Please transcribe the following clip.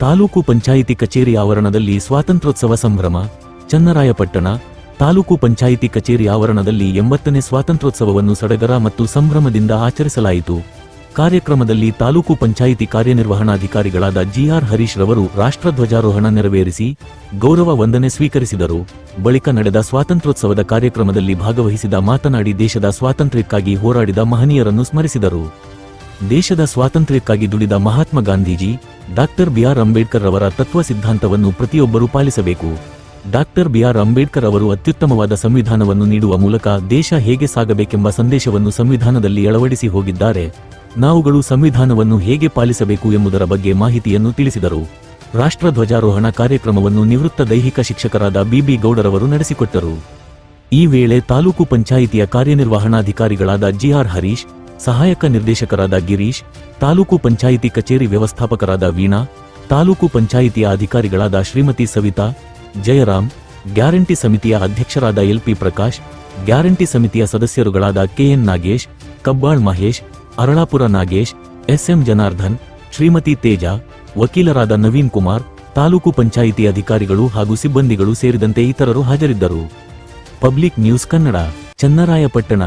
ತಾಲೂಕು ಪಂಚಾಯಿತಿ ಕಚೇರಿ ಆವರಣದಲ್ಲಿ ಸ್ವಾತಂತ್ರ್ಯೋತ್ಸವ ಸಂಭ್ರಮ. ಚನ್ನರಾಯಪಟ್ಟಣ ತಾಲೂಕು ಪಂಚಾಯಿತಿ ಕಚೇರಿ ಆವರಣದಲ್ಲಿ 80ನೇ ಸ್ವಾತಂತ್ರ್ಯೋತ್ಸವವನ್ನು ಸಡಗರ ಮತ್ತು ಸಂಭ್ರಮದಿಂದ ಆಚರಿಸಲಾಯಿತು. ಕಾರ್ಯಕ್ರಮದಲ್ಲಿ ತಾಲೂಕು ಪಂಚಾಯಿತಿ ಕಾರ್ಯನಿರ್ವಹಣಾಧಿಕಾರಿಗಳಾದ ಜಿಆರ್ ಹರೀಶ್ ರವರು ರಾಷ್ಟ್ರಧ್ವಜಾರೋಹಣ ನೆರವೇರಿಸಿ ಗೌರವ ವಂದನೆ ಸ್ವೀಕರಿಸಿದರು. ಬಳಿಕ ನಡೆದ ಸ್ವಾತಂತ್ರ್ಯೋತ್ಸವದ ಕಾರ್ಯಕ್ರಮದಲ್ಲಿ ಭಾಗವಹಿಸಿದ ಮಾತನಾಡಿ ದೇಶದ ಸ್ವಾತಂತ್ರ್ಯಕ್ಕಾಗಿ ಹೋರಾಡಿದ ಮಹನೀಯರನ್ನು ಸ್ಮರಿಸಿದರು. ದೇಶದ ಸ್ವಾತಂತ್ರ್ಯಕ್ಕಾಗಿ ದುಡಿದ ಮಹಾತ್ಮ ಗಾಂಧೀಜಿ, ಡಾಕ್ಟರ್ ಬಿಆರ್ ಅಂಬೇಡ್ಕರ್ ರವರ ತತ್ವ ಸಿದ್ಧಾಂತವನ್ನು ಪ್ರತಿಯೊಬ್ಬರೂ ಪಾಲಿಸಬೇಕು. ಡಾಕ್ಟರ್ ಬಿಆರ್ ಅಂಬೇಡ್ಕರ್ ಅವರು ಅತ್ಯುತ್ತಮವಾದ ಸಂವಿಧಾನವನ್ನು ನೀಡುವ ಮೂಲಕ ದೇಶ ಹೇಗೆ ಸಾಗಬೇಕೆಂಬ ಸಂದೇಶವನ್ನು ಸಂವಿಧಾನದಲ್ಲಿ ಅಳವಡಿಸಿ ಹೋಗಿದ್ದಾರೆ. ನಾವುಗಳು ಸಂವಿಧಾನವನ್ನು ಹೇಗೆ ಪಾಲಿಸಬೇಕು ಎಂಬುದರ ಬಗ್ಗೆ ಮಾಹಿತಿಯನ್ನು ತಿಳಿಸಿದರು. ರಾಷ್ಟ್ರಧ್ವಜಾರೋಹಣ ಕಾರ್ಯಕ್ರಮವನ್ನು ನಿವೃತ್ತ ದೈಹಿಕ ಶಿಕ್ಷಕರಾದ ಬಿಬಿ ಗೌಡರವರು ನಡೆಸಿಕೊಟ್ಟರು. ಈ ವೇಳೆ ತಾಲೂಕು ಪಂಚಾಯಿತಿಯ ಕಾರ್ಯನಿರ್ವಹಣಾಧಿಕಾರಿಗಳಾದ ಜಿಆರ್ ಹರೀಶ್, ಸಹಾಯಕ ನಿರ್ದೇಶಕರಾದ ಗಿರೀಶ್, ತಾಲೂಕು ಪಂಚಾಯಿತಿ ಕಚೇರಿ ವ್ಯವಸ್ಥಾಪಕರಾದ ವೀಣಾ, ತಾಲೂಕು ಪಂಚಾಯಿತಿಯ ಅಧಿಕಾರಿಗಳಾದ ಶ್ರೀಮತಿ ಸವಿತಾ, ಜಯರಾಮ್, ಗ್ಯಾರಂಟಿ ಸಮಿತಿಯ ಅಧ್ಯಕ್ಷರಾದ ಎಲ್ಪಿ ಪ್ರಕಾಶ್, ಗ್ಯಾರಂಟಿ ಸಮಿತಿಯ ಸದಸ್ಯರುಗಳಾದ ಕೆಎನ್ ನಾಗೇಶ್, ಕಬ್ಬಾಳ್ ಮಹೇಶ್, ಅರಳಾಪುರ ನಾಗೇಶ್, ಎಸ್ಎಂ ಜನಾರ್ದನ್, ಶ್ರೀಮತಿ ತೇಜ, ವಕೀಲರಾದ ನವೀನ್ ಕುಮಾರ್, ತಾಲೂಕು ಪಂಚಾಯಿತಿ ಅಧಿಕಾರಿಗಳು ಹಾಗೂ ಸಿಬ್ಬಂದಿಗಳು ಸೇರಿದಂತೆ ಇತರರು ಹಾಜರಿದ್ದರು. Public news Kannada, Channarayapatna.